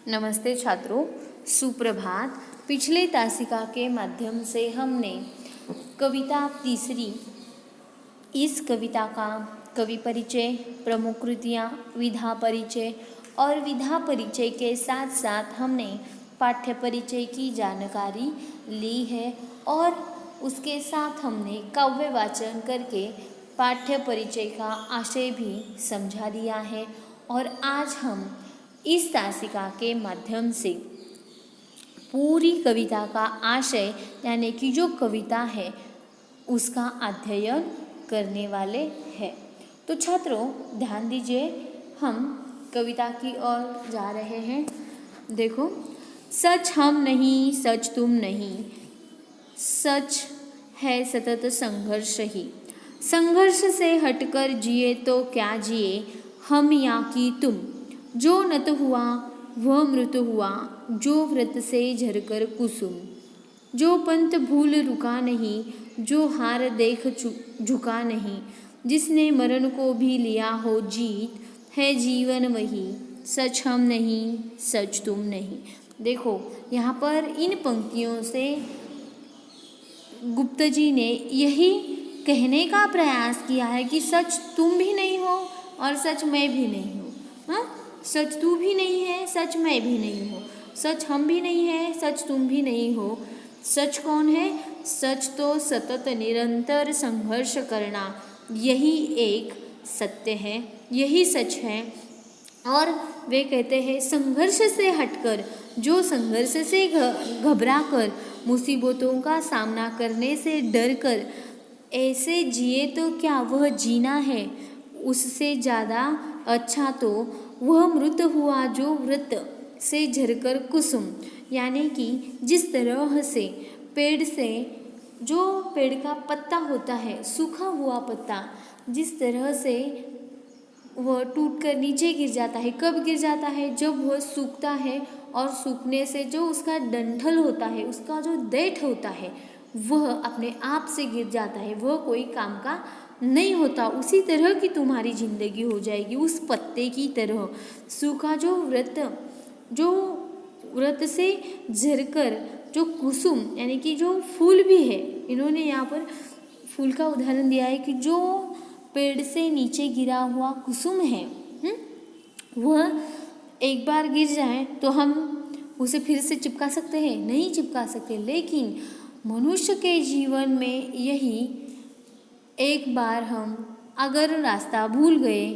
नमस्ते छात्रों, सुप्रभात। पिछले तासिका के माध्यम से हमने कविता तीसरी, इस कविता का कवि परिचय, प्रमुख कृतियाँ, विधा परिचय और विधा परिचय के साथ साथ हमने पाठ्य परिचय की जानकारी ली है और उसके साथ हमने काव्य वाचन करके पाठ्य परिचय का आशय भी समझा दिया है। और आज हम इस तासिका के माध्यम से पूरी कविता का आशय यानी कि जो कविता है उसका अध्ययन करने वाले हैं। तो छात्रों ध्यान दीजिए, हम कविता की ओर जा रहे हैं। देखो, सच हम नहीं, सच तुम नहीं, सच है सतत संघर्ष ही। संघर्ष से हटकर जिए तो क्या जिए, हम या कि तुम। जो नत हुआ वह मृत हुआ, जो व्रत से झरकर कुसुम। जो पंथ भूल रुका नहीं, जो हार देख झुका नहीं, जिसने मरण को भी लिया हो जीत, है जीवन वही। सच हम नहीं, सच तुम नहीं। देखो, यहाँ पर इन पंक्तियों से गुप्त जी ने यही कहने का प्रयास किया है कि सच तुम भी नहीं हो और सच मैं भी नहीं हूँ। हाँ, सच तू भी नहीं है, सच मैं भी नहीं हूँ, सच हम भी नहीं है, सच तुम भी नहीं हो। सच कौन है? सच तो सतत निरंतर संघर्ष करना, यही एक सत्य है, यही सच है। और वे कहते हैं संघर्ष से हटकर, जो संघर्ष से घबरा कर, मुसीबतों का सामना करने से डर कर ऐसे जिए तो क्या वह जीना है। उससे ज़्यादा अच्छा तो वह मृत हुआ जो व्रत से झरकर कुसुम, यानी कि जिस तरह से पेड़ से, जो पेड़ का पत्ता होता है, सूखा हुआ पत्ता, जिस तरह से वह टूटकर नीचे गिर जाता है। कब गिर जाता है? जब वह सूखता है और सूखने से जो उसका डंठल होता है, उसका जो डेट होता है, वह अपने आप से गिर जाता है, वह कोई काम का नहीं होता। उसी तरह की तुम्हारी जिंदगी हो जाएगी, उस पत्ते की तरह। सूखा जो व्रत से झरकर जो कुसुम, यानी कि जो फूल भी है, इन्होंने यहाँ पर फूल का उदाहरण दिया है कि जो पेड़ से नीचे गिरा हुआ कुसुम है, वह एक बार गिर जाए तो हम उसे फिर से चिपका सकते हैं? नहीं चिपका सकते। लेकिन मनुष्य के जीवन में यही, एक बार हम अगर रास्ता भूल गए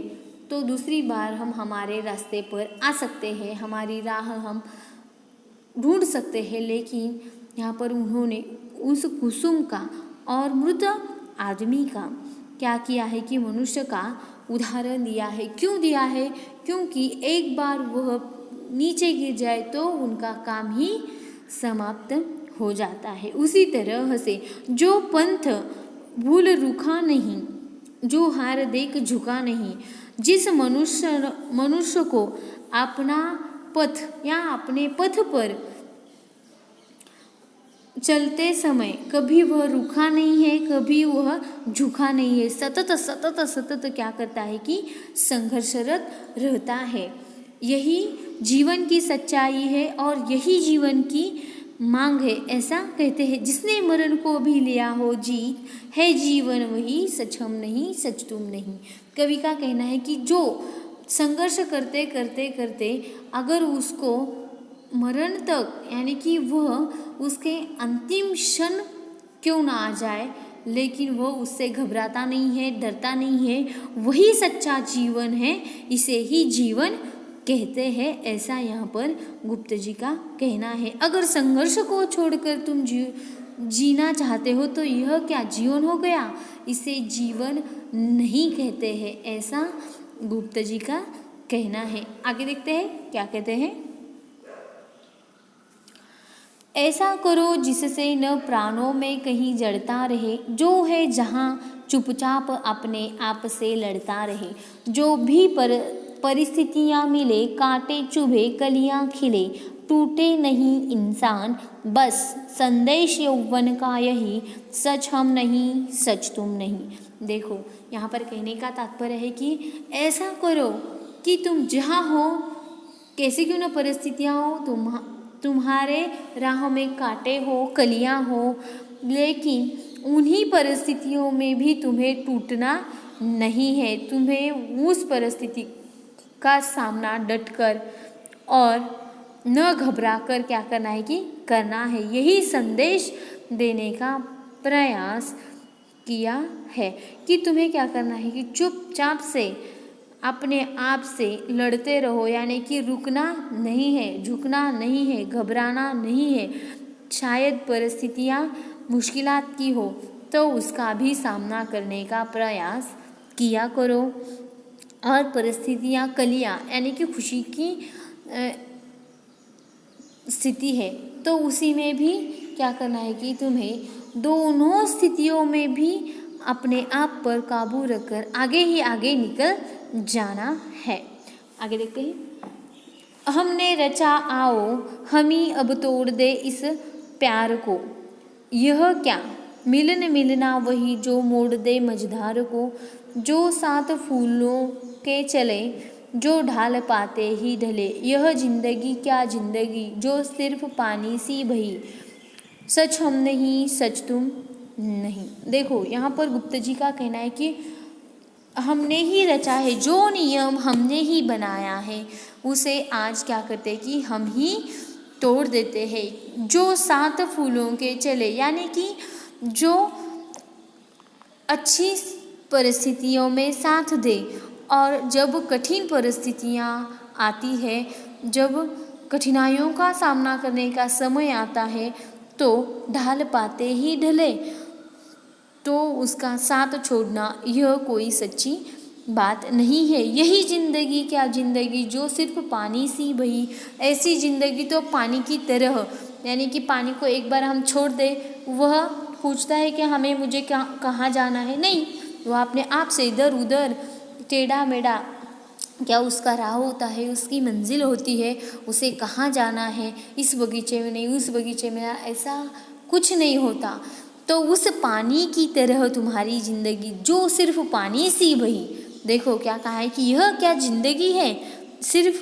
तो दूसरी बार हम हमारे रास्ते पर आ सकते हैं, हमारी राह हम ढूंढ सकते हैं। लेकिन यहाँ पर उन्होंने उस कुसुम का और मृत आदमी का क्या किया है कि मनुष्य का उदाहरण दिया है। क्यों दिया है? क्योंकि एक बार वह नीचे गिर जाए तो उनका काम ही समाप्त हो जाता है। उसी तरह से जो पंथ भूल रुका नहीं, जो हार देख झुका नहीं, जिस मनुष्य को अपना पथ या अपने पथ पर चलते समय कभी वह रुका नहीं है, कभी वह झुका नहीं है, सतत सतत सतत क्या करता है कि संघर्षरत रहता है। यही जीवन की सच्चाई है और यही जीवन की मांग है। ऐसा कहते हैं, जिसने मरण को भी लिया हो जीत, है जीवन वही। सच हम नहीं, सच तुम नहीं। कवि का कहना है कि जो संघर्ष करते करते करते अगर उसको मरण तक, यानी कि वह उसके अंतिम क्षण क्यों ना आ जाए, लेकिन वह उससे घबराता नहीं है, डरता नहीं है, वही सच्चा जीवन है, इसे ही जीवन कहते हैं। ऐसा यहाँ पर गुप्त जी का कहना है। अगर संघर्ष को छोड़कर तुम जीना चाहते हो तो यह क्या जीवन हो गया, इसे जीवन नहीं कहते हैं, ऐसा गुप्त जी का कहना है। आगे देखते हैं क्या कहते हैं। ऐसा करो जिससे न प्राणों में कहीं जड़ता रहे, जो है जहाँ चुपचाप अपने आप से लड़ता रहे। जो भी परिस्थितियाँ मिले, कांटे चुभे कलियाँ खिले, टूटे नहीं इंसान, बस संदेश यौवन का यही। सच हम नहीं, सच तुम नहीं। देखो, यहाँ पर कहने का तात्पर्य है कि ऐसा करो कि तुम जहाँ हो कैसी क्यों न परिस्थितियाँ हो, तुम्हारे राह में कांटे हो, कलियाँ हो, लेकिन उन्हीं परिस्थितियों में भी तुम्हें टूटना नहीं है। तुम्हें उस परिस्थिति का सामना डटकर और न घबराकर क्या करना है कि करना है। यही संदेश देने का प्रयास किया है कि तुम्हें क्या करना है कि चुपचाप से अपने आप से लड़ते रहो, यानी कि रुकना नहीं है, झुकना नहीं है, घबराना नहीं है। शायद परिस्थितियाँ मुश्किलात की हो तो उसका भी सामना करने का प्रयास किया करो। और परिस्थितियाँ कलियाँ यानी कि खुशी की स्थिति है तो उसी में भी क्या करना है कि तुम्हें दोनों स्थितियों में भी अपने आप पर काबू रखकर आगे ही आगे निकल जाना है। आगे देखते हैं। हमने रचा आओ हम ही अब तोड़ दे इस प्यार को, यह क्या मिलन मिलना वही जो मोड़ दे मझधार को, जो सात फूलों के चले जो ढाल पाते ही ढले, यह जिंदगी क्या जिंदगी जो सिर्फ पानी सी बही, सच हम नहीं सच तुम नहीं। देखो यहाँ पर गुप्त जी का कहना है कि हमने ही रचा है, जो नियम हमने ही बनाया है उसे आज क्या करते हैं कि हम ही तोड़ देते हैं। जो सात फूलों के चले यानी कि जो अच्छी परिस्थितियों में साथ दे, और जब कठिन परिस्थितियाँ आती है, जब कठिनाइयों का सामना करने का समय आता है तो ढाल पाते ही ढले, तो उसका साथ छोड़ना यह कोई सच्ची बात नहीं है। यही ज़िंदगी क्या ज़िंदगी जो सिर्फ पानी सी बही, ऐसी ज़िंदगी तो पानी की तरह, यानी कि पानी को एक बार हम छोड़ दें, वह पूछता है कि हमें मुझे कहाँ जाना है, नहीं, वह अपने आप से इधर उधर टेढ़ा मेढ़ा क्या उसका राह होता है, उसकी मंजिल होती है, उसे कहाँ जाना है, इस बगीचे में नहीं उस बगीचे में, ऐसा कुछ नहीं होता। तो उस पानी की तरह तुम्हारी ज़िंदगी जो सिर्फ पानी सी बही, देखो क्या कहा है कि यह क्या ज़िंदगी है, सिर्फ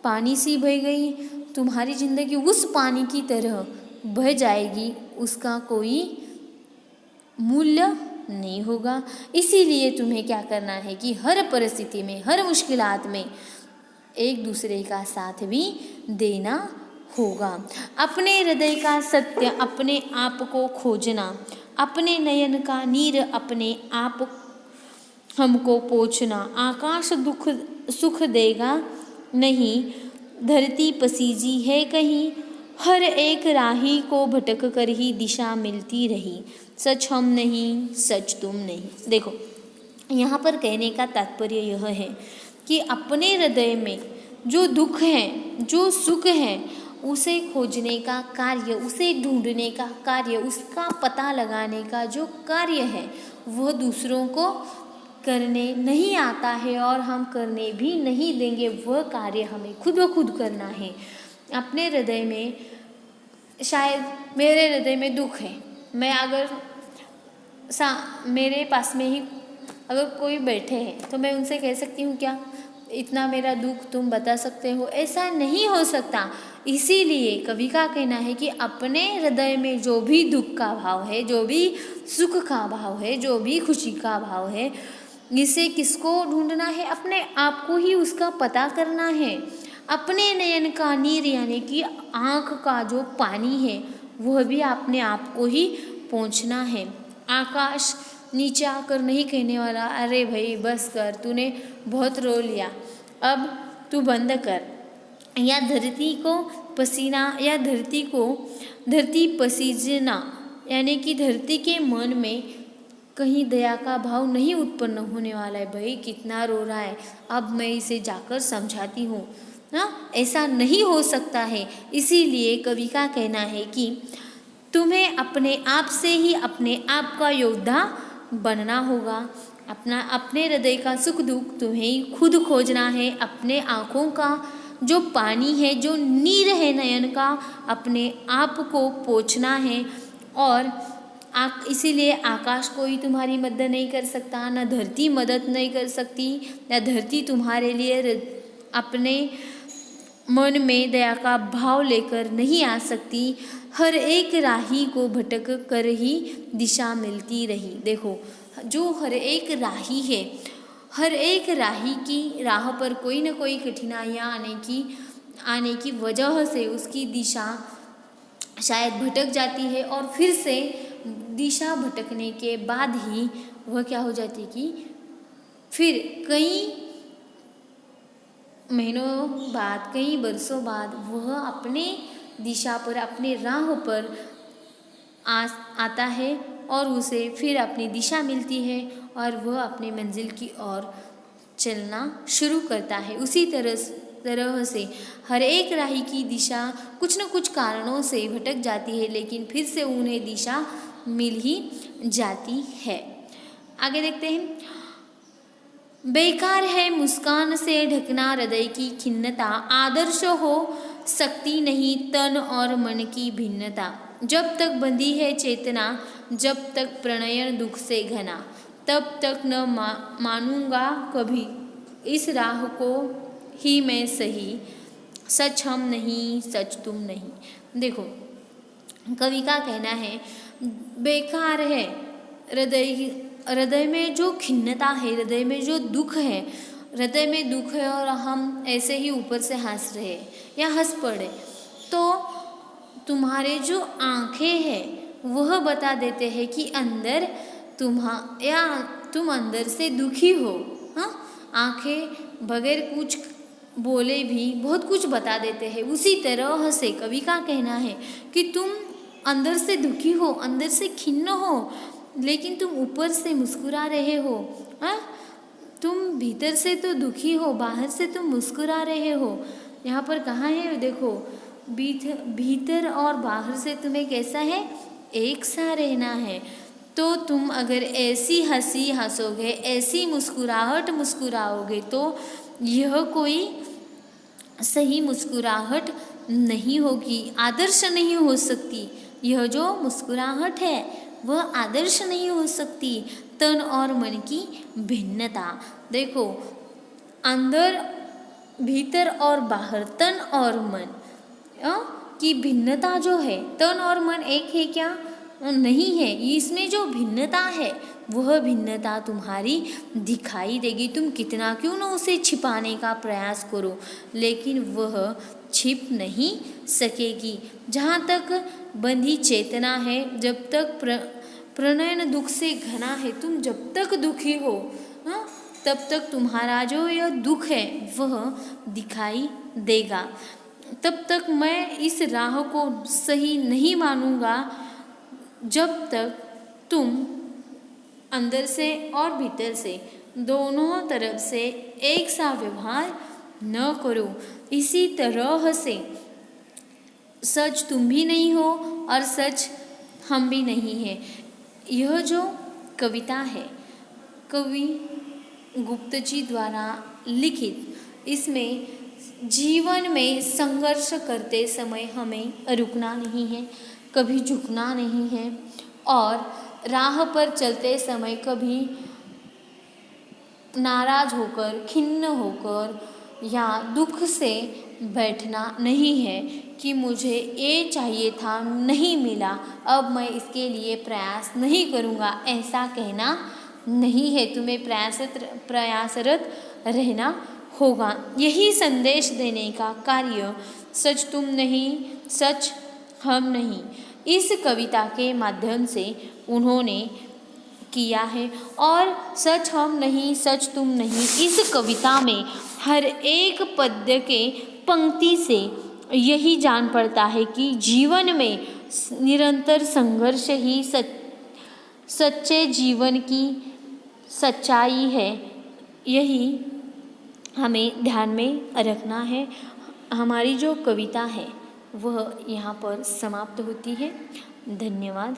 पानी सी बह गई, तुम्हारी ज़िंदगी उस पानी की तरह बह जाएगी, उसका कोई मूल्य नहीं होगा। इसीलिए तुम्हें क्या करना है कि हर परिस्थिति में, हर मुश्किलात में एक दूसरे का साथ भी देना होगा। अपने हृदय का सत्य अपने आप को खोजना, अपने नयन का नीर अपने आप हमको पोंछना, आकाश दुख सुख देगा नहीं, धरती पसीजी है कहीं, हर एक राही को भटक कर ही दिशा मिलती रही, सच हम नहीं सच तुम नहीं। देखो यहाँ पर कहने का तात्पर्य यह है कि अपने हृदय में जो दुख है, जो सुख है, उसे खोजने का कार्य, उसे ढूंढने का कार्य, उसका पता लगाने का जो कार्य है वह दूसरों को करने नहीं आता है और हम करने भी नहीं देंगे। वह कार्य हमें खुद ब खुद करना है। अपने हृदय में, शायद मेरे हृदय में दुख है, मैं अगर मेरे पास में ही अगर कोई बैठे हैं तो मैं उनसे कह सकती हूँ क्या इतना मेरा दुख तुम बता सकते हो? ऐसा नहीं हो सकता। इसीलिए कवि का कहना है कि अपने हृदय में जो भी दुख का भाव है, जो भी सुख का भाव है, जो भी खुशी का भाव है, इसे किसको ढूंढना है? अपने आप को ही उसका पता करना है। अपने नयन का नीर यानी कि आँख का जो पानी है वह भी अपने आप को ही पहुँचना है। आकाश नीचे आकर नहीं कहने वाला अरे भाई बस कर, तूने बहुत रो लिया, अब तू बंद कर, या धरती को पसीना या धरती पसीजना यानी कि धरती के मन में कहीं दया का भाव नहीं उत्पन्न होने वाला है। भाई कितना रो रहा है, अब मैं इसे जाकर समझाती हूँ ना, ऐसा नहीं हो सकता है। इसीलिए कवि का कहना है कि तुम्हें अपने आप से ही अपने आप का योद्धा बनना होगा। अपने हृदय का सुख दुख तुम्हें खुद खोजना है। अपने आँखों का जो पानी है, जो नीर है नयन का, अपने आप को पोंछना है। और इसीलिए आकाश कोई तुम्हारी मदद नहीं कर सकता, न धरती मदद नहीं कर सकती, न धरती तुम्हारे लिए अपने मन में दया का भाव लेकर नहीं आ सकती। हर एक राही को भटक कर ही दिशा मिलती रही। देखो, जो हर एक राही है, हर एक राही की राह पर कोई ना कोई कठिनाइयाँ आने की वजह से उसकी दिशा शायद भटक जाती है, और फिर से दिशा भटकने के बाद ही वह क्या हो जाती है कि फिर कई महीनों बाद, कई बरसों बाद वह अपने दिशा पर, अपने राह पर आता है और उसे फिर अपनी दिशा मिलती है और वह अपनी मंजिल की ओर चलना शुरू करता है। उसी तरह से हर एक राही की दिशा कुछ न कुछ कारणों से भटक जाती है, लेकिन फिर से उन्हें दिशा मिल ही जाती है। आगे देखते हैं। बेकार है मुस्कान से ढकना हृदय की खिन्नता, आदर्श हो सकती नहीं तन और मन की भिन्नता। जब तक बंधी है चेतना, जब तक प्रणयन दुख से घना, तब तक न मानूंगा कभी इस राह को ही मैं सही, सच हम नहीं सच तुम नहीं। देखो, कवि का कहना है बेकार है हृदय में जो खिन्नता है, हृदय में जो दुख है, हृदय में दुख है और हम ऐसे ही ऊपर से हंस रहे या हंस पड़े, तो तुम्हारे जो आंखें हैं वह बता देते हैं कि अंदर तुम अंदर से दुखी हो। हाँ, आंखें बगैर कुछ बोले भी बहुत कुछ बता देते हैं। उसी तरह से कवि का कहना है कि तुम अंदर से दुखी हो, अंदर से खिन्न हो, लेकिन तुम ऊपर से मुस्कुरा रहे हो। हाँ, तुम भीतर से तो दुखी हो, बाहर से तुम मुस्कुरा रहे हो। यहाँ पर कहाँ है, देखो, भीतर और बाहर से तुम्हें कैसा है, एक सा रहना है। तो तुम अगर ऐसी हंसी हंसोगे, ऐसी मुस्कुराहट मुस्कुराओगे, तो यह कोई सही मुस्कुराहट नहीं होगी, आदर्श नहीं हो सकती। यह जो मुस्कुराहट है वह आदर्श नहीं हो सकती। तन और मन की भिन्नता, देखो, अंदर, भीतर और बाहर, तन और मन की भिन्नता जो है, तन और मन एक है क्या, नहीं है। इसमें जो भिन्नता है वह भिन्नता तुम्हारी दिखाई देगी। तुम कितना क्यों ना उसे छिपाने का प्रयास करो, लेकिन वह छिप नहीं सकेगी। जहाँ तक बंधी चेतना है, जब तक प्रणयन दुख से घना है, तुम जब तक दुखी हो, हाँ, तब तक तुम्हारा जो यह दुख है वह दिखाई देगा। तब तक मैं इस राह को सही नहीं मानूंगा जब तक तुम अंदर से और भीतर से दोनों तरफ से एक सा व्यवहार न करो। इसी तरह से सच तुम भी नहीं हो और सच हम भी नहीं है। यह जो कविता है कवि गुप्त जी द्वारा लिखित, इसमें जीवन में संघर्ष करते समय हमें रुकना नहीं है, कभी झुकना नहीं है, और राह पर चलते समय कभी नाराज होकर, खिन्न होकर या दुख से बैठना नहीं है कि मुझे ये चाहिए था, नहीं मिला, अब मैं इसके लिए प्रयास नहीं करूँगा, ऐसा कहना नहीं है। तुम्हें प्रयासरत रहना होगा। यही संदेश देने का कार्य सच तुम नहीं सच हम नहीं इस कविता के माध्यम से उन्होंने किया है। और सच हम नहीं सच तुम नहीं इस कविता में हर एक पद्य के पंक्ति से यही जान पड़ता है कि जीवन में निरंतर संघर्ष ही सच्चे जीवन की सच्चाई है। यही हमें ध्यान में रखना है। हमारी जो कविता है वह यहाँ पर समाप्त होती है। धन्यवाद।